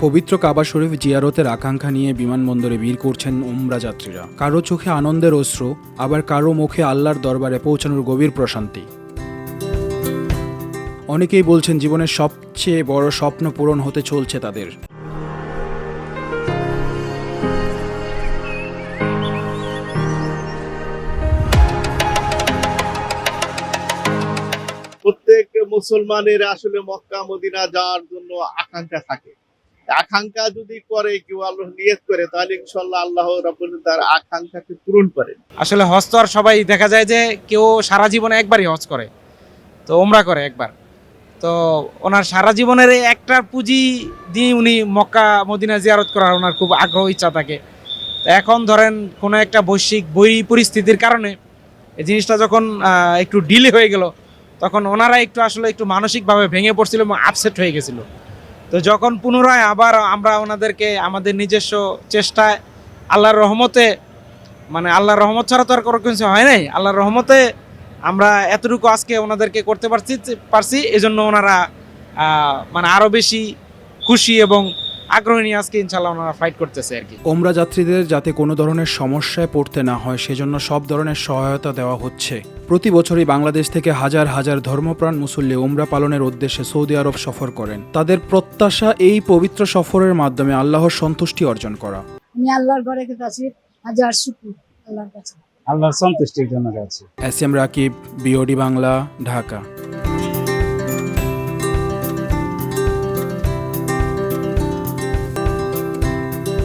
পবিত্র কাবা শরীফ জিয়ারতের আকাঙ্ক্ষা নিয়ে বিমানবন্দরে ভিড় করছেন উমরা যাত্রীরা। কারো চোখে আনন্দের অশ্রু, আবার কারো মুখে আল্লাহর দরবারে পৌঁছানোর গভীর প্রশান্তি। অনেকেই বলছেন জীবনের সবচেয়ে বড় স্বপ্ন পূরণ হতে চলছে তাদের। প্রত্যেক মুসলমানের আসলে মক্কা মদিনা যাওয়ার জন্য আকাঙ্ক্ষা থাকে। আকাঙ্ক্ষা যদি করে কেউ আল্লাহ নিয়ত করে, তাহলে ইনশাআল্লাহ আল্লাহ রাব্বুল তার আকাঙ্ক্ষাকে পূরণ করেন। আসলে হজ তো আর সবাই দেখা যায় যে কেউ সারা জীবনে একবারই হজ করে, তো ওমরা করে একবার। তো ওনার সারা জীবনের এই একটা পুঁজি দিয়ে উনি মক্কা মদিনা জিয়ারত করার ওনার খুব আগ্রহ ইচ্ছা থাকে। তো এখন ধরেন কোনো একটা বৈশ্বিক পরিস্থিতির কারণে এই জিনিসটা যখন একটু ডিলে হয়ে গেল, তখন ওনারা একটু মানসিকভাবে ভেঙে পড়ছিল এবং আপসেট হয়ে গেছিল। তো যখন পুনরায় আবার আমরা ওনাদেরকে আমাদের নিজস্ব চেষ্টায় আল্লাহর রহমতে, মানে আল্লাহর রহমত ছাড়া তো আর কোনো কিছু হয় নাই, আল্লাহর রহমতে আমরা এতটুকু আজকে ওনাদেরকে করতে পারছি। এজন্য ওনারা মানে আরও বেশি খুশি এবং আগ্রহ নিয়ে আজকে ইনশাল্লাহ ওনারা ফাইট করতেছে আর কি। উমরা যাত্রীদের যাতে কোনো ধরনের সমস্যায় পড়তে না হয় সেজন্য সব ধরনের সহায়তা দেওয়া হচ্ছে। প্রতি বছরই বাংলাদেশ থেকে হাজার হাজার ধর্মপ্রাণ মুসল্লি উমরা পালনের উদ্দেশ্যে সৌদি আরব সফর করেন। তাদের প্রত্যাশা এই পবিত্র সফরের মাধ্যমে আল্লাহর সন্তুষ্টি অর্জন করা। আমি আল্লাহর ঘরে কাছে হাজার শুকর আল্লাহর কাছে, আল্লাহর সন্তুষ্টির জন্য যাচ্ছি। S M Rakib, BOD Bangla, Dhaka.